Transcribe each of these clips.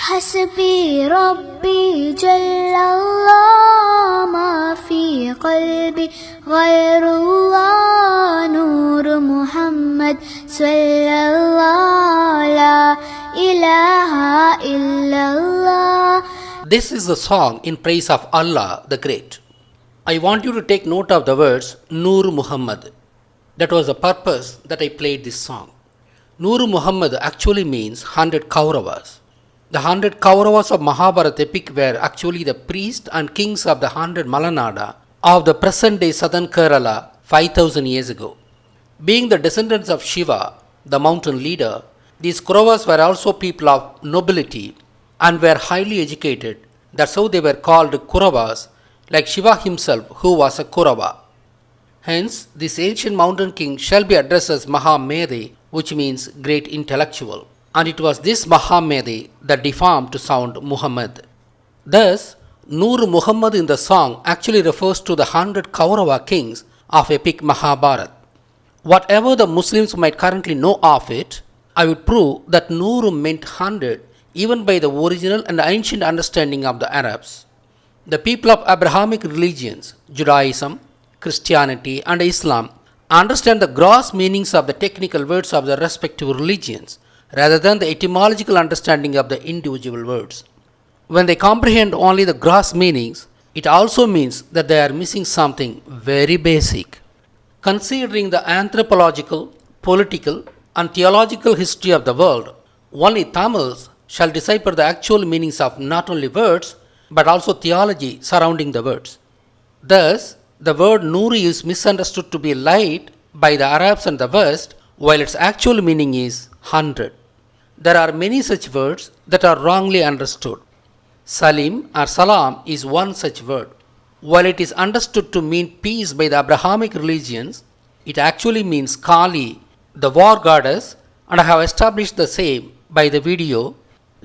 حسبي ربي جل الله ما في قلبي غير الله نور محمد صلى الله لا إله إلا الله. This is the song in praise of Allah the Great. I want you to take note of the words Nur Muhammad. That was the purpose that I played this song. Nur Muhammad actually means 100 Kauravas. The 100 Kauravas of Mahabharata epic were actually the priests and kings of the 100 Malanada of the present day southern Kerala 5000 years ago. Being the descendants of Shiva, the mountain leader, these Kauravas were also people of nobility and were highly educated. That's how they were called Kauravas, like Shiva himself, who was a Kaurava. Hence, this ancient mountain king shall be addressed as Mahamedi, which means great intellectual. And it was this Mahamedi that deformed to sound Muhammad. Thus, Nur Muhammad in the song actually refers to the 100 Kaurava kings of epic Mahabharata. Whatever the Muslims might currently know of it, I would prove that Nur meant 100 even by the original and ancient understanding of the Arabs. The people of Abrahamic religions, Judaism, Christianity and Islam understand the gross meanings of the technical words of the respective religions rather than the etymological understanding of the individual words. When they comprehend only the gross meanings, it also means that they are missing something very basic. Considering the anthropological, political and theological history of the world, only Tamils shall decipher the actual meanings of not only words but also theology surrounding the words. Thus, the word Nuri is misunderstood to be light by the Arabs and the West, while its actual meaning is 100. There are many such words that are wrongly understood. Salim or Salam is one such word. While it is understood to mean peace by the Abrahamic religions, it actually means Kali, the war goddess, and I have established the same by the video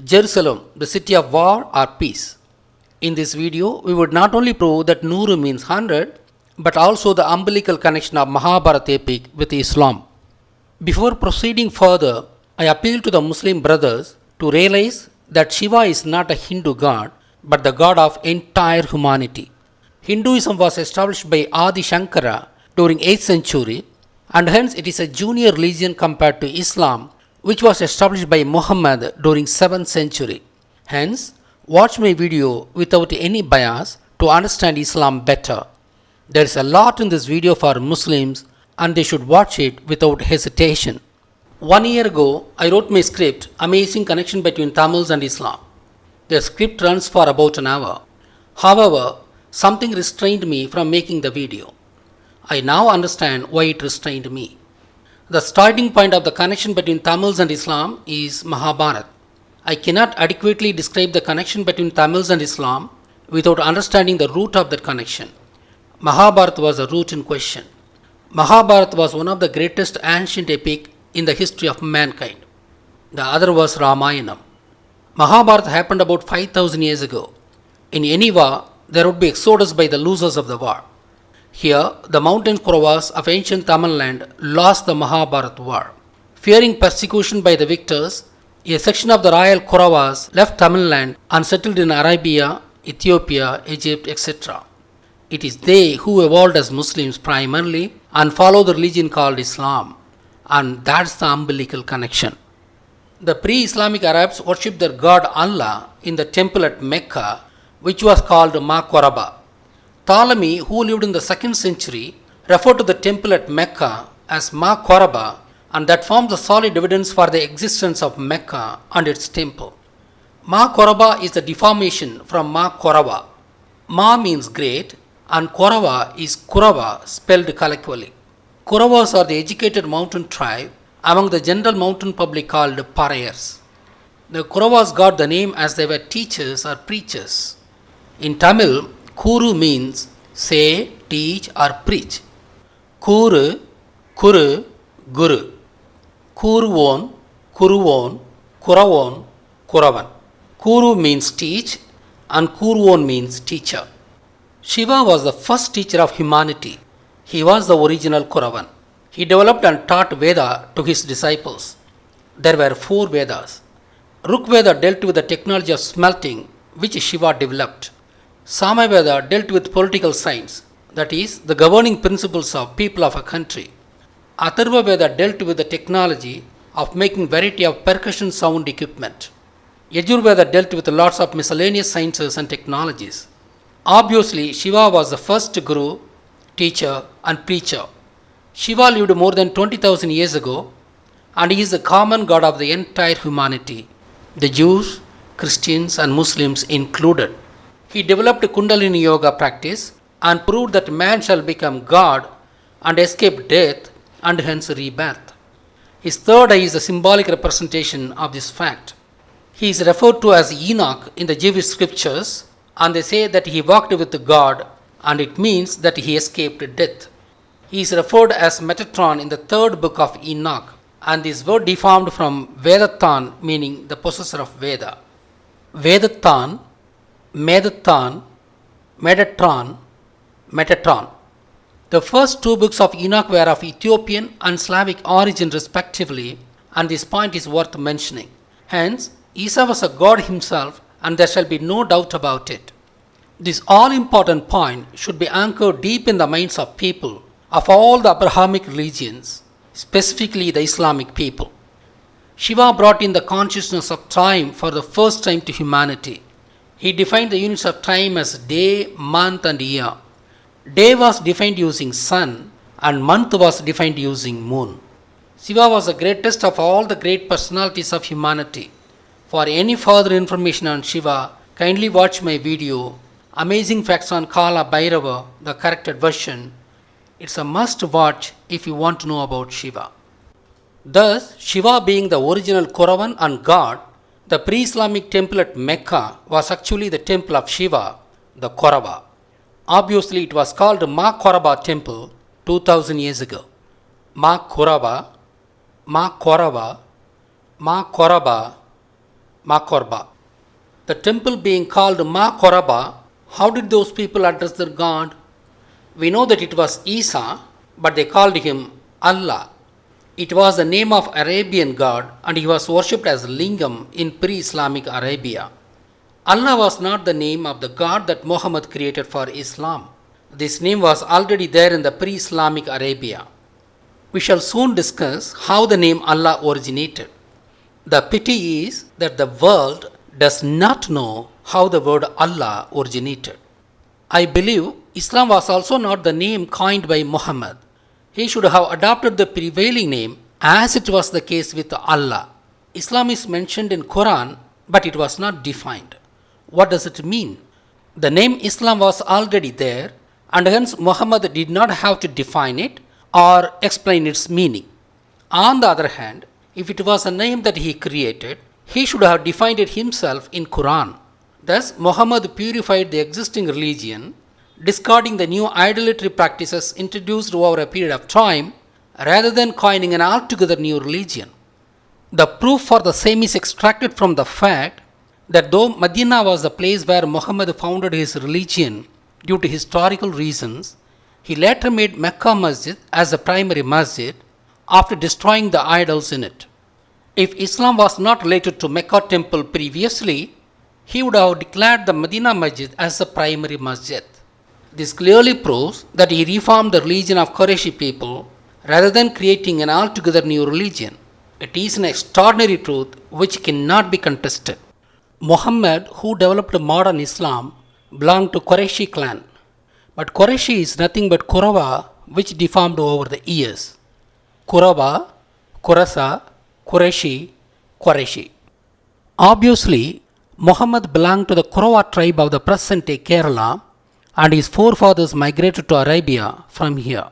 Jerusalem, the city of war or peace. In this video, we would not only prove that Nuru means 100, but also the umbilical connection of Mahabharata epic with Islam. Before proceeding further, I appeal to the Muslim brothers to realize that Shiva is not a Hindu god, but the god of entire humanity. Hinduism was established by Adi Shankara during 8th century, and hence it is a junior religion compared to Islam, which was established by Muhammad during 7th century. Hence, watch my video without any bias to understand Islam better. There is a lot in this video for Muslims and they should watch it without hesitation. 1 year ago, I wrote my script, Amazing Connection Between Tamils and Islam. The script runs for about an hour. However, something restrained me from making the video. I now understand why it restrained me. The starting point of the connection between Tamils and Islam is Mahabharata. I cannot adequately describe the connection between Tamils and Islam without understanding the root of that connection. Mahabharata was the root in question. Mahabharata was one of the greatest ancient epic in the history of mankind. The other was Ramayana. Mahabharata happened about 5000 years ago. In any war, there would be exodus by the losers of the war. Here, the mountain Kauravas of ancient Tamil land lost the Mahabharata war. Fearing persecution by the victors, a section of the royal Kauravas left Tamil land and settled in Arabia, Ethiopia, Egypt, etc. It is they who evolved as Muslims primarily and follow the religion called Islam. And that's the umbilical connection. The pre-Islamic Arabs worshipped their god Allah in the temple at Mecca, which was called Maqbarah. Ptolemy, who lived in the 2nd century, referred to the temple at Mecca as Maqbarah, and that forms a solid evidence for the existence of Mecca and its temple. Maqbarah is the deformation from Ma Kaurava. Ma means great, and Kaurava is Kurava spelled colloquially. Kauravas are the educated mountain tribe among the general mountain public called Parayars. The Kauravas got the name as they were teachers or preachers. In Tamil, Kuru means say, teach or preach. Kuru, Kuru, Guru. Kuruvon, Kuruvon, Kuravon, Kuravan. Kuru means teach and Kuruvon means teacher. Shiva was the first teacher of humanity. He was the original Kuravan. He developed and taught Veda to his disciples. There were 4 Vedas: Rigveda dealt with the technology of smelting, which Shiva developed. Samaveda dealt with political science, that is, the governing principles of people of a country. Atharva Veda dealt with the technology of making variety of percussion sound equipment. Yajurveda dealt with lots of miscellaneous sciences and technologies. Obviously, Shiva was the first guru, teacher, and preacher. Shiva lived more than 20,000 years ago, and he is the common god of the entire humanity, the Jews, Christians, and Muslims included. He developed Kundalini Yoga practice and proved that man shall become God and escape death and hence rebirth. His third eye is a symbolic representation of this fact. He is referred to as Enoch in the Jewish scriptures, and they say that he walked with God, and it means that he escaped death. He is referred as Metatron in the third book of Enoch, and this word deformed from Vedathan, meaning the possessor of Veda. Vedathan, Medathan, Metatron, Metatron. The first two books of Enoch were of Ethiopian and Slavic origin respectively, and this point is worth mentioning. Hence, Isa was a god himself, and there shall be no doubt about it. This all-important point should be anchored deep in the minds of people of all the Abrahamic religions, specifically the Islamic people. Shiva brought in the consciousness of time for the first time to humanity. He defined the units of time as day, month, and year. Day was defined using sun, and month was defined using moon. Shiva was the greatest of all the great personalities of humanity. For any further information on Shiva, kindly watch my video, Amazing Facts on Kala Bhairava, the corrected version. It's a must watch if you want to know about Shiva. Thus, Shiva being the original Kuravan and God, the pre-Islamic temple at Mecca was actually the temple of Shiva, the Koraba. Obviously, it was called Ma Koraba temple 2000 years ago. Ma Koraba, Ma Koraba, Ma Koraba, Ma Korba. The temple being called Ma Koraba, how did those people address their God? We know that it was Isa, but they called him Allah. It was the name of Arabian god, and he was worshipped as Lingam in pre-Islamic Arabia. Allah was not the name of the god that Muhammad created for Islam. This name was already there in the pre-Islamic Arabia. We shall soon discuss how the name Allah originated. The pity is that the world does not know how the word Allah originated. I believe Islam was also not the name coined by Muhammad. He should have adopted the prevailing name as it was the case with Allah. Islam is mentioned in Quran, but it was not defined. What does it mean? The name Islam was already there, and hence Muhammad did not have to define it or explain its meaning. On the other hand, if it was a name that he created, he should have defined it himself in Quran. Thus, Muhammad purified the existing religion, discarding the new idolatry practices introduced over a period of time, rather than coining an altogether new religion. The proof for the same is extracted from the fact that though Medina was the place where Muhammad founded his religion due to historical reasons, he later made Mecca Masjid as the primary masjid after destroying the idols in it. If Islam was not related to Mecca temple previously, he would have declared the Medina Masjid as the primary masjid. This clearly proves that he reformed the religion of Qurayshi people rather than creating an altogether new religion. It is an extraordinary truth which cannot be contested. Muhammad, who developed modern Islam, belonged to Qurayshi clan. But Qurayshi is nothing but Qurava, which deformed over the years. Qurava, Qurasa, Qurayshi, Qurayshi. Obviously, Muhammad belonged to the Qurava tribe of the present-day Kerala, and his forefathers migrated to Arabia from here.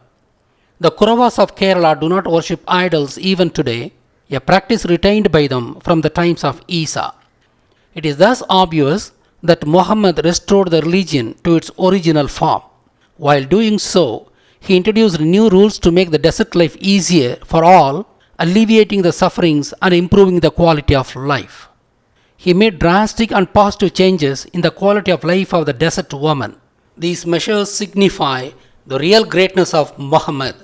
The Kuravas of Kerala do not worship idols even today, a practice retained by them from the times of Isa. It is thus obvious that Muhammad restored the religion to its original form. While doing so, he introduced new rules to make the desert life easier for all, alleviating the sufferings and improving the quality of life. He made drastic and positive changes in the quality of life of the desert woman. These measures signify the real greatness of Muhammad.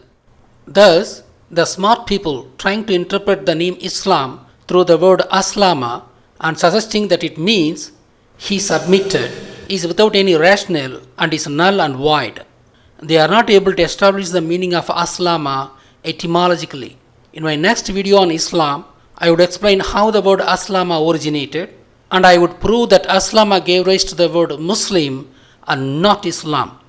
Thus, the smart people trying to interpret the name Islam through the word Aslama and suggesting that it means he submitted is without any rationale and is null and void. They are not able to establish the meaning of Aslama etymologically. In my next video on Islam, I would explain how the word Aslama originated, and I would prove that Aslama gave rise to the word Muslim and not Islam.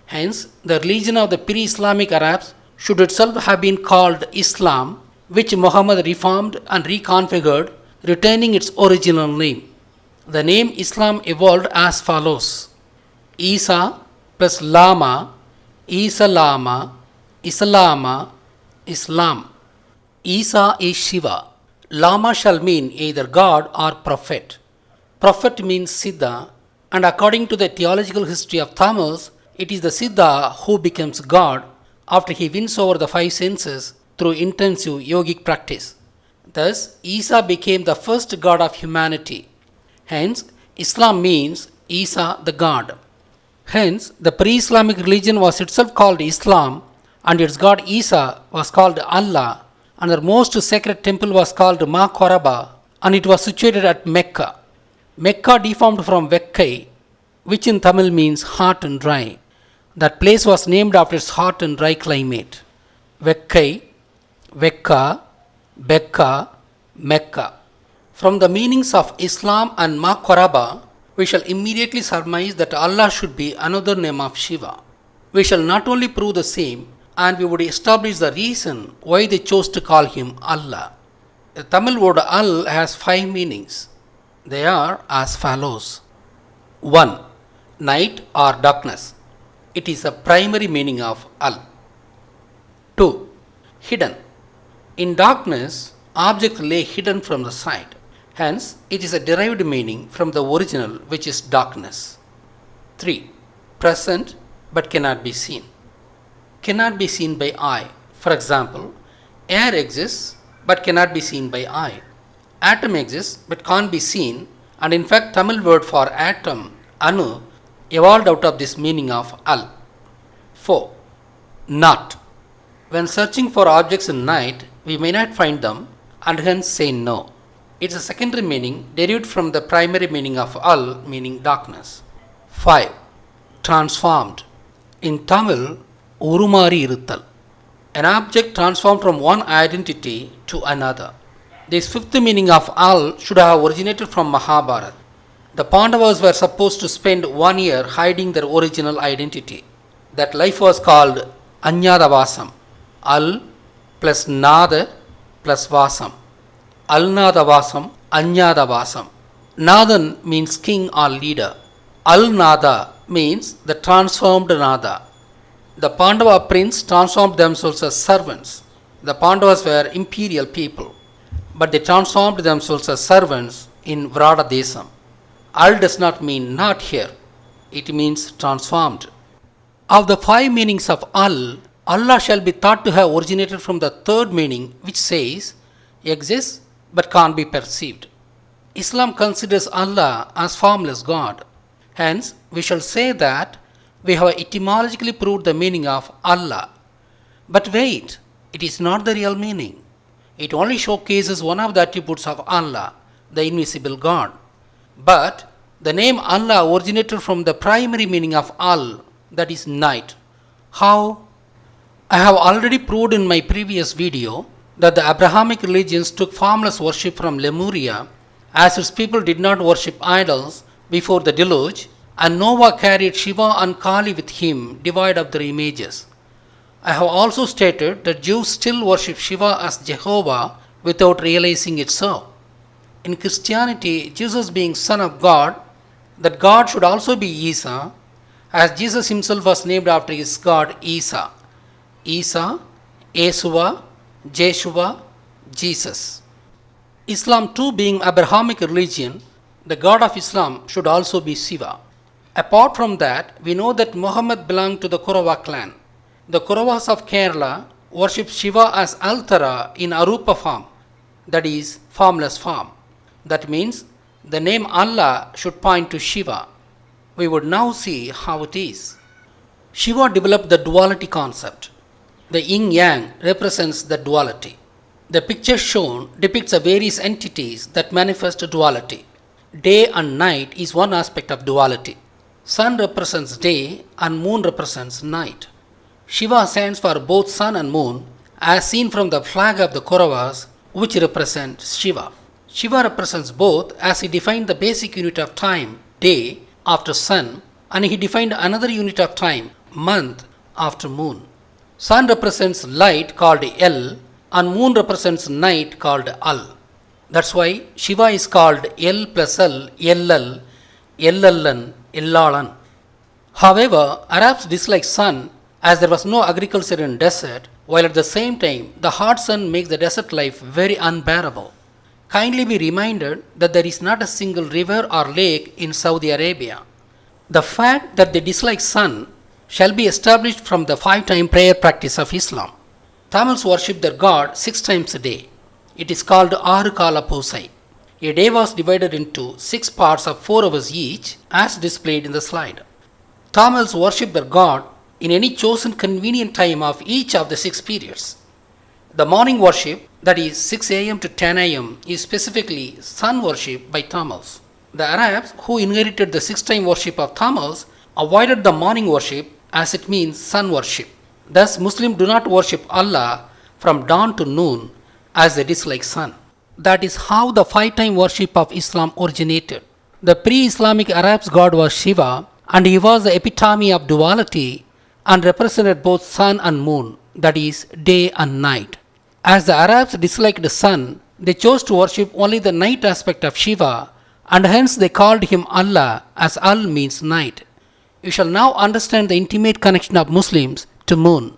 Hence, the religion of the pre-Islamic Arabs should itself have been called Islam, which Muhammad reformed and reconfigured, retaining its original name. The name Islam evolved as follows: Isa plus Lama, Isa Lama, Islama, Islam. Isa is Shiva. Lama shall mean either God or prophet. Prophet means Siddha, and according to the theological history of Tamils, it is the Siddha who becomes God after he wins over the five senses through intensive yogic practice. Thus, Isa became the first God of humanity. Hence, Islam means Isa the God. Hence, the pre-Islamic religion was itself called Islam, and its god Isa was called Allah, and their most sacred temple was called Maqaraba, and it was situated at Mecca. Mecca deformed from Vekkai, which in Tamil means hot and dry. That place was named after its hot and dry climate. Vekkai, Vekka, Bekka, Mecca. From the meanings of Islam and Maqaraba, we shall immediately surmise that Allah should be another name of Shiva. We shall not only prove the same, and we would establish the reason why they chose to call him Allah. The Tamil word Al has 5 meanings. They are as follows. 1. Night or darkness. It is a primary meaning of Al. 2. Hidden. In darkness, objects lay hidden from the sight. Hence, it is a derived meaning from the original, which is darkness. 3. Present but cannot be seen. Cannot be seen by eye. For example, air exists but cannot be seen by eye. Atom exists but can't be seen, and in fact Tamil word for atom, Anu, evolved out of this meaning of Al. 4. Not. When searching for objects in night, we may not find them and hence say no. It is a secondary meaning derived from the primary meaning of Al, meaning darkness. 5. Transformed. In Tamil, Urumari Iruttal. An object transformed from one identity to another. This fifth meaning of Al should have originated from Mahabharata. The Pandavas were supposed to spend 1 year hiding their original identity. That life was called Anyadavasam. Al plus Nada plus Vasam. Alnadavasam, Anyadavasam. Nadan means king or leader. Al-Nada means the transformed Nada. The Pandava prince transformed themselves as servants. The Pandavas were imperial people, but they transformed themselves as servants in Vrada Desam. Al does not mean not here, it means transformed. Of the 5 meanings of Al, Allah shall be thought to have originated from the third meaning, which says, exists but can't be perceived. Islam considers Allah as formless God. Hence, we shall say that we have etymologically proved the meaning of Allah. But wait, it is not the real meaning. It only showcases one of the attributes of Allah, the invisible God. But the name Allah originated from the primary meaning of Al, that is night. How? I have already proved in my previous video that the Abrahamic religions took formless worship from Lemuria, as its people did not worship idols before the deluge, and Noah carried Shiva and Kali with him, devoid of their images. I have also stated that Jews still worship Shiva as Jehovah without realizing it so. In Christianity, Jesus being Son of God, that God should also be Isa, as Jesus himself was named after his God Isa. Isa, Yeshua, Jeshua, Jesus. Islam too being Abrahamic religion, the God of Islam should also be Shiva. Apart from that, we know that Muhammad belonged to the Kurava clan. The Kuravas of Kerala worship Shiva as Altara in Arupa form, that is, formless form. That means the name Allah should point to Shiva. We would now see how it is. Shiva developed the duality concept. The yin-yang represents the duality. The picture shown depicts the various entities that manifest duality. day and night is one aspect of duality. Sun represents day and moon represents night. Shiva stands for both sun and moon as seen from the flag of the Kauravas, which represents Shiva. Shiva represents both as he defined the basic unit of time, day, after sun, and he defined another unit of time, month, after moon. Sun represents light called El and moon represents night called Al. That's why Shiva is called El plus L, Ellal, Ellallan, Ellalan. However, Arabs dislike sun as there was no agriculture in desert, while at the same time the hot sun makes the desert life very unbearable. Kindly be reminded that there is not a single river or lake in Saudi Arabia. The fact that they dislike sun shall be established from the 5-time prayer practice of Islam. Tamils worship their god 6 times a day. It is called Aru Kala Posai. A day was divided into 6 parts of 4 hours each, as displayed in the slide. Tamils worship their god in any chosen convenient time of each of the 6 periods. The morning worship, that is 6 am to 10 am, is specifically sun worship by Tamils. The Arabs, who inherited the 6-time worship of Tamils, avoided the morning worship as it means sun worship. Thus, Muslims do not worship Allah from dawn to noon as they dislike sun. That is how the 5-time worship of Islam originated. The pre-Islamic Arabs' god was Shiva, and he was the epitome of duality and represented both sun and moon, that is, day and night. As the Arabs disliked the sun, they chose to worship only the night aspect of Shiva, and hence they called him Allah, as Al means night. You shall now understand the intimate connection of Muslims to moon.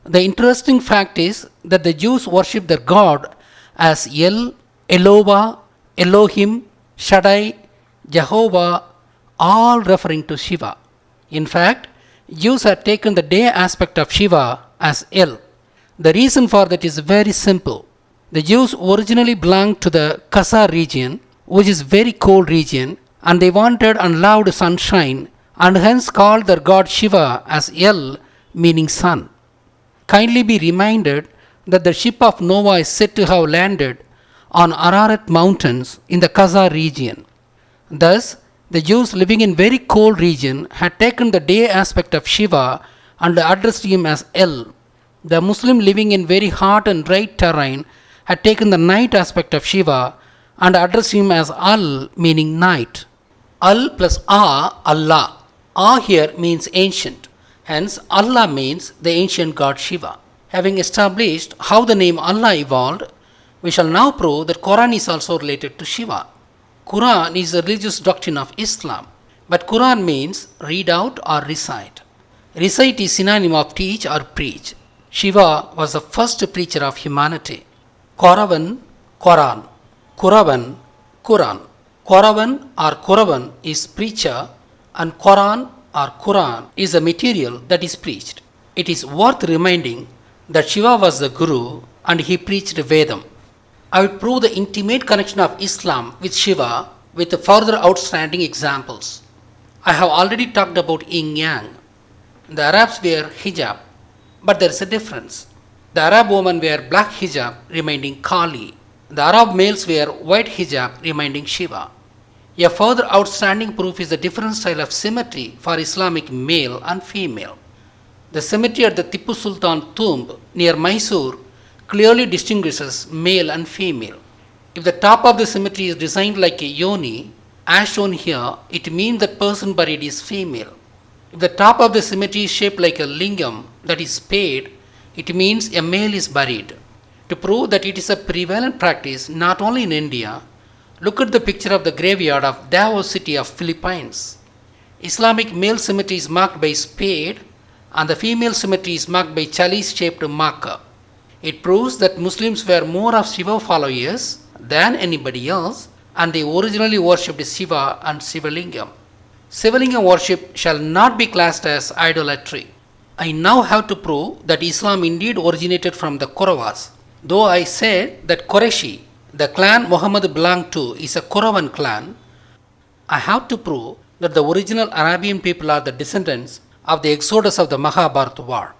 The interesting fact is that the Jews worship their god as El, Elohah, Elohim, Shaddai, Jehovah, all referring to Shiva. In fact, Jews have taken the day aspect of Shiva as El. The reason for that is very simple. The Jews originally belonged to the Khazar region, which is very cold region, and they wanted and loved sunshine, and hence called their god Shiva as El, meaning sun. Kindly be reminded that the ship of Noah is said to have landed on Ararat mountains in the Khazar region. Thus, the Jews living in very cold region had taken the day aspect of Shiva and addressed him as El. The Muslim living in very hot and dry terrain had taken the night aspect of Shiva and addressed him as Al, meaning night. Al plus A, Allah. A here means ancient. Hence, Allah means the ancient god Shiva. Having established how the name Allah evolved, we shall now prove that Quran is also related to Shiva. Quran is the religious doctrine of Islam, but Quran means read out or recite. Recite is synonym of teach or preach. Shiva was the first preacher of humanity. Koravan, Quran. Kuravan, Quran. Koravan or Kuravan is preacher, and Quran or Quran is the material that is preached. It is worth reminding that Shiva was the Guru and he preached Vedam. I would prove the intimate connection of Islam with Shiva with further outstanding examples. I have already talked about yin yang. The Arabs wear hijab, but there is a difference. The Arab women wear black hijab reminding Kali. The Arab males wear white hijab reminding Shiva. A further outstanding proof is the different style of symmetry for Islamic male and female. The symmetry at the Tipu Sultan tomb near Mysore clearly distinguishes male and female. If the top of the symmetry is designed like a yoni, as shown here, it means that person buried is female. If the top of the symmetry is shaped like a lingam, that is spade, it means a male is buried. To prove that it is a prevalent practice not only in India, look at the picture of the graveyard of Davao city of Philippines. Islamic male symmetry is marked by spade and the female symmetry is marked by chalice-shaped marker. It proves that Muslims were more of Shiva followers than anybody else, and they originally worshipped Shiva and Shivalingam. Shivalingam worship shall not be classed as idolatry. I now have to prove that Islam indeed originated from the Kauravas. Though I said that Qurayshi, the clan Muhammad belonged to, is a Kauravan clan, I have to prove that the original Arabian people are the descendants of the exodus of the Mahabharata war.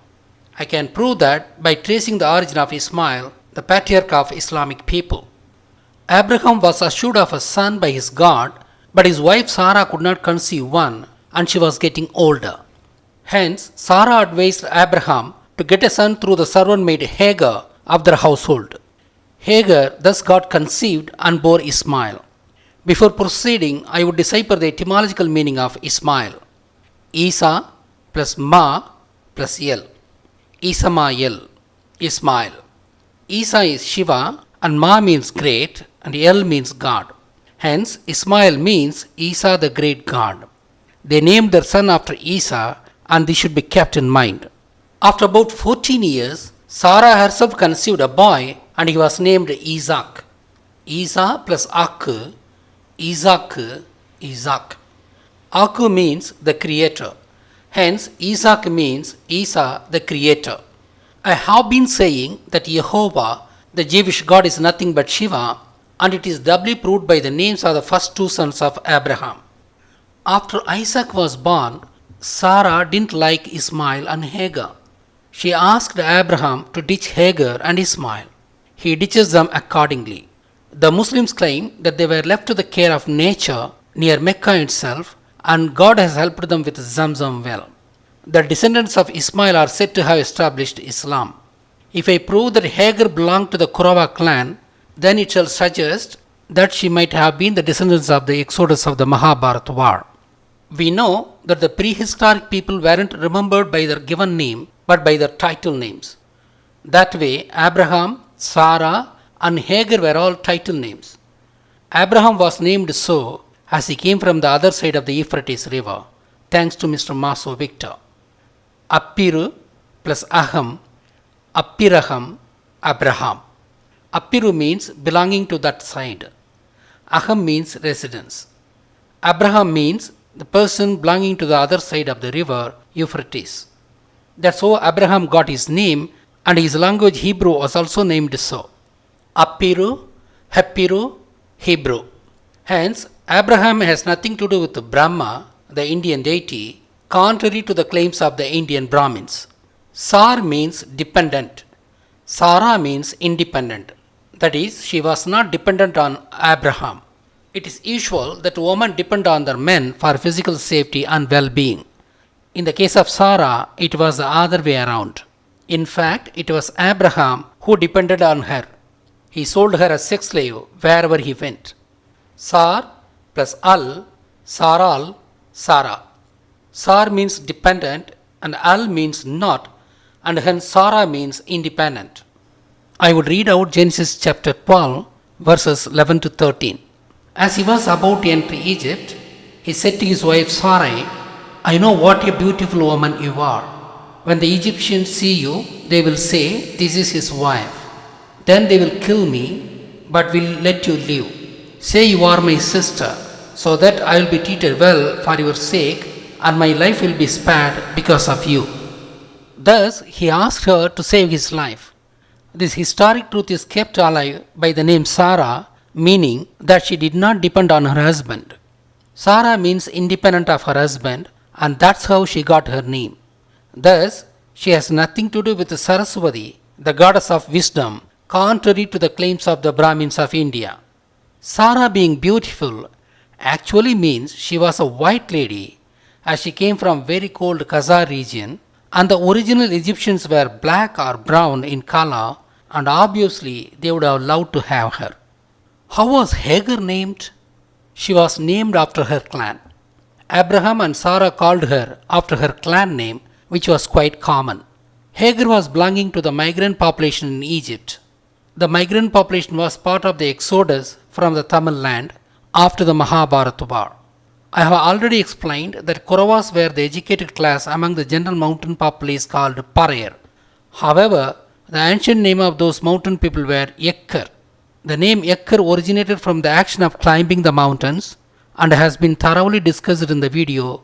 I can prove that by tracing the origin of Ismail, the patriarch of Islamic people. Abraham was assured of a son by his God But his wife Sarah could not conceive one, and she was getting older. Hence, Sarah advised Abraham to get a son through the servant maid Hagar of their household. Hagar thus got conceived and bore Ismail. Before proceeding, I would decipher the etymological meaning of Ismail. Isa plus Ma plus El. Isamael, Ismail. Isa is Shiva and Ma means great and El means God. Hence, Ismail means Isa the great God. They named their son after Isa, and this should be kept in mind. After about 14 years, Sarah herself conceived a boy and he was named Isaac. Isa plus Ak, Isaac, Isaac. Aku means the creator. Hence, Isaac means Isa the creator. I have been saying that Jehovah, the Jewish God, is nothing but Shiva, and it is doubly proved by the names of the first two sons of Abraham. After Isaac was born, Sarah didn't like Ismail and Hagar. She asked Abraham to ditch Hagar and Ismail. He ditches them accordingly. The Muslims claim that they were left to the care of nature near Mecca itself, and God has helped them with Zamzam well. The descendants of Ismail are said to have established Islam. If I prove that Hagar belonged to the Kurawa clan, then it shall suggest that she might have been the descendants of the exodus of the Mahabharata war. We know that the prehistoric people weren't remembered by their given name but by their title names. That way, Abraham, Sarah, and Hagar were all title names. Abraham was named so as he came from the other side of the Euphrates River, thanks to Mr. Maso Victor. Appiru plus Aham, Appiraham, Abraham. Appiru means belonging to that side. Aham means residence. Abraham means the person belonging to the other side of the river Euphrates. That's how Abraham got his name, and his language Hebrew was also named so. Appiru, Heppiru, Hebrew. Hence, Abraham has nothing to do with Brahma, the Indian deity, contrary to the claims of the Indian Brahmins. Sar means dependent. Sarah means independent. That is, she was not dependent on Abraham. It is usual that women depend on their men for physical safety and well-being. In the case of Sarah, it was the other way around. In fact, it was Abraham who depended on her. He sold her as sex slave wherever he went. Sar plus Al, Saral, Sarah. Sar means dependent and Al means not, and hence Sarah means independent. I would read out Genesis chapter 12, verses 11 to 13. As he was about to enter Egypt, he said to his wife Sarai, I know what a beautiful woman you are. When the Egyptians see you, they will say, this is his wife. Then they will kill me, but will let you live. Say you are my sister, so that I will be treated well for your sake, and my life will be spared because of you. Thus, he asked her to save his life. This historic truth is kept alive by the name Sarah, meaning that she did not depend on her husband. Sarah means independent of her husband, and that's how she got her name. Thus, she has nothing to do with Saraswati, the goddess of wisdom, contrary to the claims of the Brahmins of India. Sarah being beautiful actually means she was a white lady, as she came from very cold Khazar region, and the original Egyptians were black or brown in color, and obviously they would have loved to have her. How was Hagar named? She was named after her clan. Abraham and Sarah called her after her clan name, which was quite common. Hagar was belonging to the migrant population in Egypt. The migrant population was part of the exodus from the Tamil land after the Mahabharata war. I have already explained that Kauravas were the educated class among the general mountain populace called Parayar. However, the ancient name of those mountain people were Yekkar. The name Yekkar originated from the action of climbing the mountains and has been thoroughly discussed in the video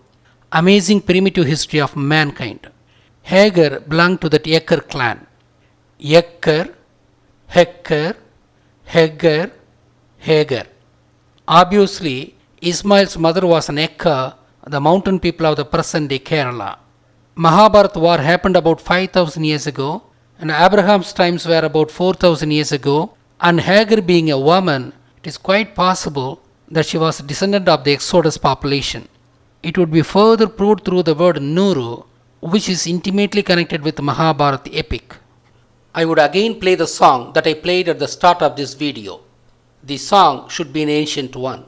Amazing Primitive History of Mankind. Hagar belonged to that Yekkar clan. Yekkar, Hekkar, Hagar, Hagar. Obviously, Ismail's mother was an Ekka, the mountain people of the present-day Kerala. Mahabharata war happened about 5,000 years ago, and Abraham's times were about 4,000 years ago, and Hagar being a woman, it is quite possible that she was a descendant of the Exodus population. It would be further proved through the word Nuru, which is intimately connected with the Mahabharata epic. I would again play the song that I played at the start of this video. The song should be an ancient one.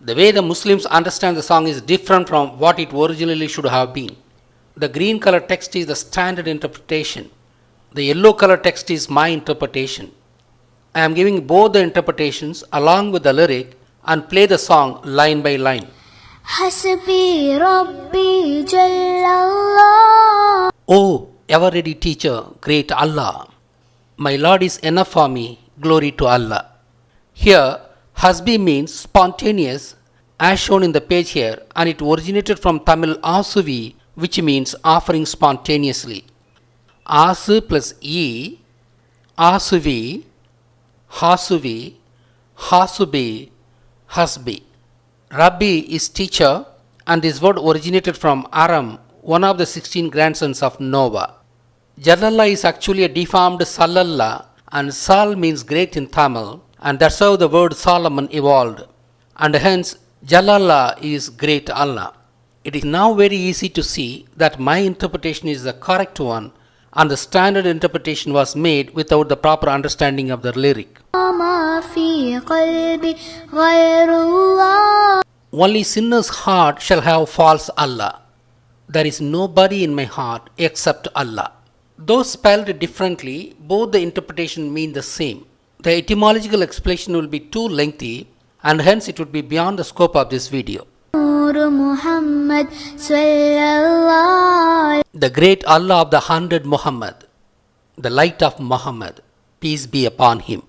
The way the Muslims understand the song is different from what it originally should have been. The green color text is the standard interpretation. The yellow color text is my interpretation. I am giving both the interpretations along with the lyric and play the song line by line. Hasbi Rabbi Jallallah. O ever ready teacher, great Allah. My Lord is enough for me, glory to Allah. Here, Hasbi means spontaneous, as shown in the page here, and it originated from Tamil Asuvi, which means offering spontaneously. Asu plus E, Asuvi, Hasuvi, Hasubi, Hasbi. Rabbi is teacher, and this word originated from Aram, one of the 16 grandsons of Noah. Jallallah is actually a deformed Sallallah, and Sal means great in Tamil, and that's how the word Solomon evolved, and hence Jallallah is great Allah. It is now very easy to see that my interpretation is the correct one, and the standard interpretation was made without the proper understanding of the lyric. ما في قلبي غير الله. Only sinner's heart shall have false Allah. There is nobody in my heart except Allah. Though spelled differently, both the interpretation mean the same. The etymological explanation will be too lengthy, and hence it would be beyond the scope of this video. Nur Muhammad Sallallahu. The great Allah of the 100 Muhammad, the light of Muhammad, peace be upon him.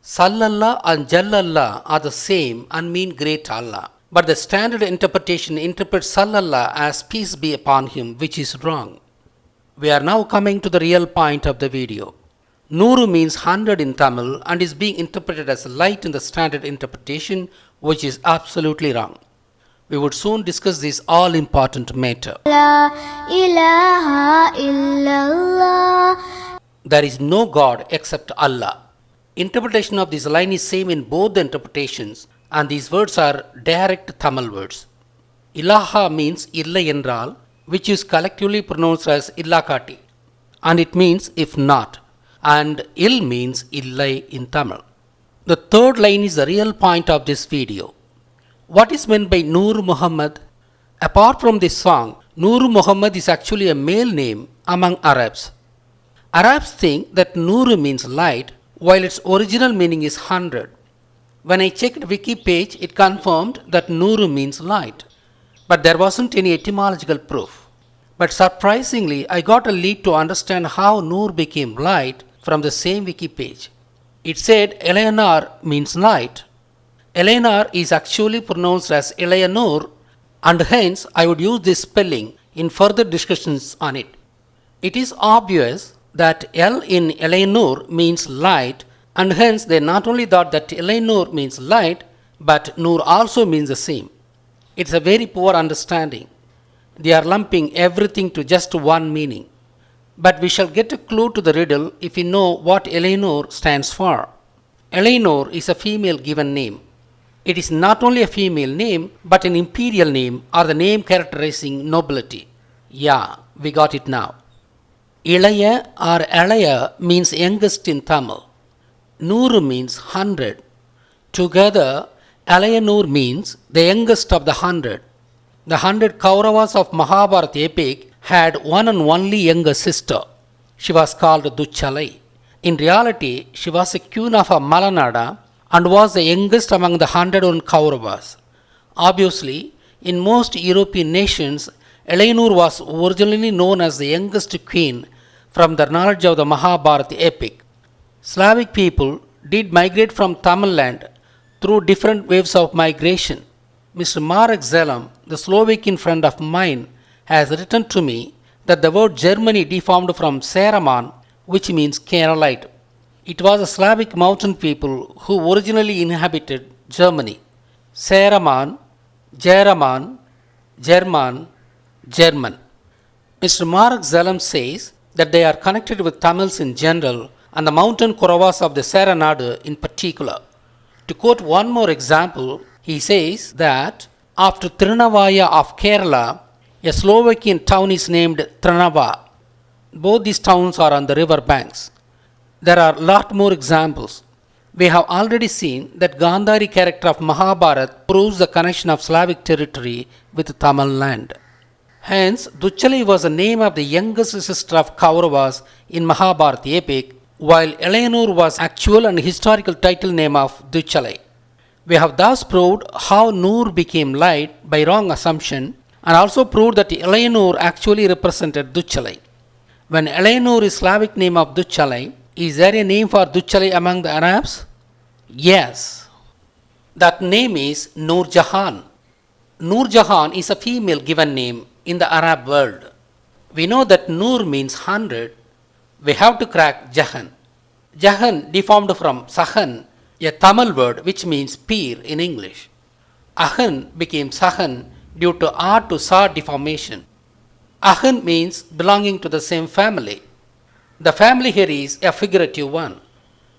Sallallah and Jallallah are the same and mean great Allah. But the standard interpretation interprets Sallallah as peace be upon him, which is wrong. We are now coming to the real point of the video. Nuru means 100 in Tamil and is being interpreted as light in the standard interpretation, which is absolutely wrong. We would soon discuss this all important matter. La ilaha illallah. There is no God except Allah. Interpretation of this line is same in both the interpretations, and these words are direct Tamil words. Ilaha means illai endral, which is collectively pronounced as illakati, and it means if not, and il means illai in Tamil. The third line is the real point of this video. What is meant by Nur Muhammad? Apart from this song, Nur Muhammad is actually a male name among Arabs. Arabs think that Nur means light, while its original meaning is 100. When I checked Wiki page, it confirmed that Nur means light, but there wasn't any etymological proof. But surprisingly, I got a lead to understand how Nur became light from the same Wiki page. It said Eleanor means light. Eleanor is actually pronounced as Eleanor, and hence I would use this spelling in further discussions on it. It is obvious that L in Eleanor means light, and hence they not only thought that Eleanor means light, but Nur also means the same. It's a very poor understanding. They are lumping everything to just one meaning. But we shall get a clue to the riddle if we know what Eleanor stands for. Eleanor is a female given name. It is not only a female name, but an imperial name or the name characterizing nobility. Yeah, we got it now. Ilaya or Alaya means youngest in Tamil. Nuru means 100. Together, Alayanur means the youngest of the 100. The 100 Kauravas of Mahabharata epic had one and only younger sister. She was called Duchalai. In reality, she was a queen of a Malanada and was the youngest among the 101 Kauravas. Obviously, in most European nations, Eleanor was originally known as the youngest queen from the knowledge of the Mahabharata epic. Slavic people did migrate from Tamil land through different waves of migration. Mr. Marek Zelam, the Slovakian friend of mine, has written to me that the word Germany deformed from Saraman, which means Keralite. It was a Slavic mountain people who originally inhabited Germany. Saraman, Jeraman, German, German. Mr. Marek Zelam says that they are connected with Tamils in general and the mountain Kauravas of the Saranadu in particular. To quote one more example, He says that after Tirunavaya of Kerala, a Slovakian town is named Trnava. Both these towns are on the river banks. There are a lot more examples. We have already seen that Gandhari character of Mahabharata proves the connection of Slavic territory with Tamil land. Hence, Duchalai was the name of the youngest sister of Kauravas in Mahabharata epic, while Eleanor was actual and historical title name of Duchalai. We have thus proved how Noor became light by wrong assumption, and also proved that Eleanor actually represented Duchalai. When Eleanor is Slavic name of Duchalai, is there a name for Duchalai among the Arabs? Yes. That name is Noor Jahan. Noor Jahan is a female given name in the Arab world. We know that Noor means 100. We have to crack Jahan. Jahan deformed from Sahan, a Tamil word which means peer in English. Ahan became Sahan due to R to Sa deformation. Ahan means belonging to the same family. The family here is a figurative one.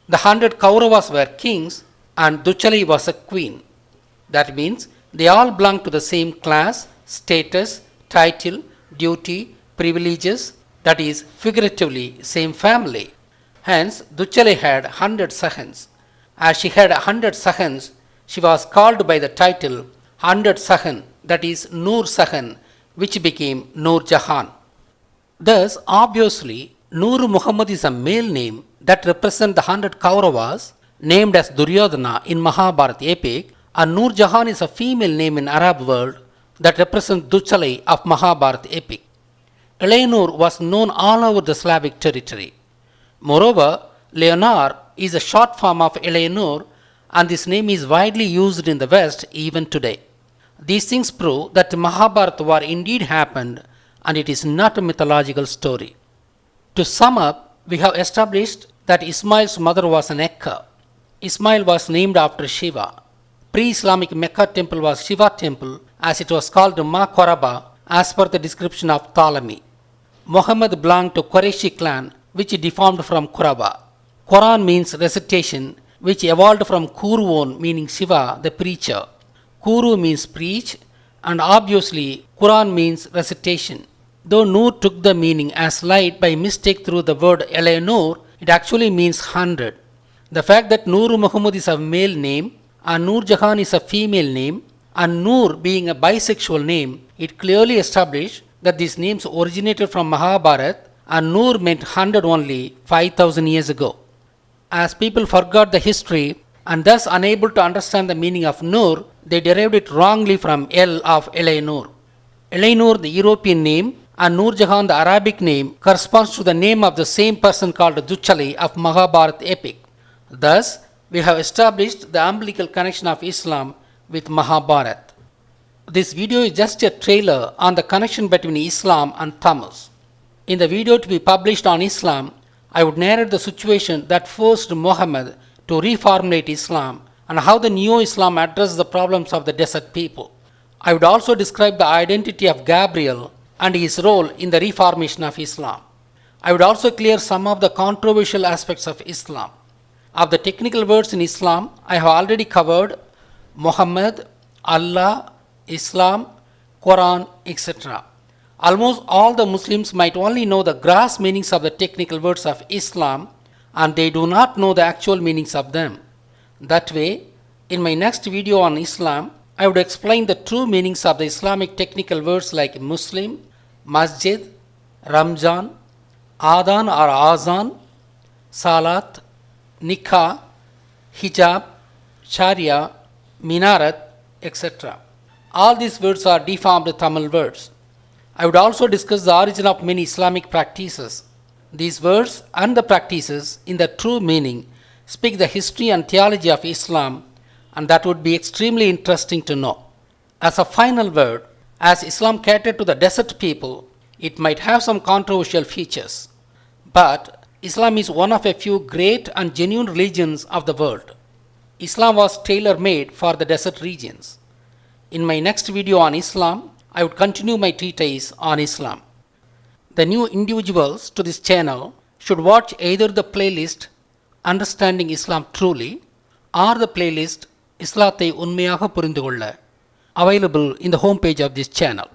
The 100 Kauravas were kings and Duchalai was a queen. That means they all belong to the same class, status, title, duty, privileges, that is figuratively same family. Hence Duchalai had 100 Sahans. As she had 100 Sahans, she was called by the title 100 Sahan, that is Noor Sahan, which became Noor Jahan. Thus, obviously, Noor Muhammad is a male name that represents the 100 Kauravas named as Duryodhana in Mahabharata epic, and Noor Jahan is a female name in Arab world that represents Duchalai of Mahabharata epic. Eleanor was known all over the Slavic territory. Moreover, Leonor is a short form of Eleanor, and this name is widely used in the West even today. These things prove that the Mahabharata war indeed happened and it is not a mythological story. To sum up, we have established that Ismail's mother was an Ekka. Ismail was named after Shiva. Pre-Islamic Mecca temple was Shiva temple, as it was called Ma Koraba as per the description of Ptolemy. Muhammad belonged to Qurayshi clan, which deformed from Quraba. Quran means recitation, which evolved from Kurwon meaning Shiva, the preacher. Kuru means preach, and obviously Quran means recitation. Though Noor took the meaning as light by mistake through the word Eleanor, it actually means 100. The fact that Noor Muhammad is a male name and Noor Jahan is a female name, and Noor being a bisexual name, it clearly established that these names originated from Mahabharata, and Noor meant 100 only 5000 years ago. As people forgot the history and thus unable to understand the meaning of Noor, they derived it wrongly from El of Eleanor. Eleanor, the European name, and Noor Jahan, the Arabic name, corresponds to the name of the same person called Duchalai of Mahabharata epic. Thus, we have established the umbilical connection of Islam with Mahabharata. This video is just a trailer on the connection between Islam and Tamils. In the video to be published on Islam, I would narrate the situation that forced Muhammad to reformulate Islam and how the Neo-Islam addressed the problems of the desert people. I would also describe the identity of Gabriel and his role in the reformation of Islam. I would also clear some of the controversial aspects of Islam. Of the technical words in Islam, I have already covered Muhammad, Allah, Islam, Quran, etc. Almost all the Muslims might only know the gross meanings of the technical words of Islam, and they do not know the actual meanings of them. That way, in my next video on Islam, I would explain the true meanings of the Islamic technical words like Muslim, Masjid, Ramzan, Adhan or Azan, Salat, Nikah, Hijab, Sharia, Minarat, etc. All these words are deformed Tamil words. I would also discuss the origin of many Islamic practices. These words and the practices in their true meaning speak the history and theology of Islam, and that would be extremely interesting to know. As a final word, as Islam catered to the desert people, it might have some controversial features. But Islam is one of a few great and genuine religions of the world. Islam was tailor-made for the desert regions. In my next video on Islam, I would continue my treatise on Islam. The new individuals to this channel should watch either the playlist Understanding Islam Truly or the playlist இஸ்லாத்தை உண்மையாக புரிந்து கொள்ள available in the home page of this channel.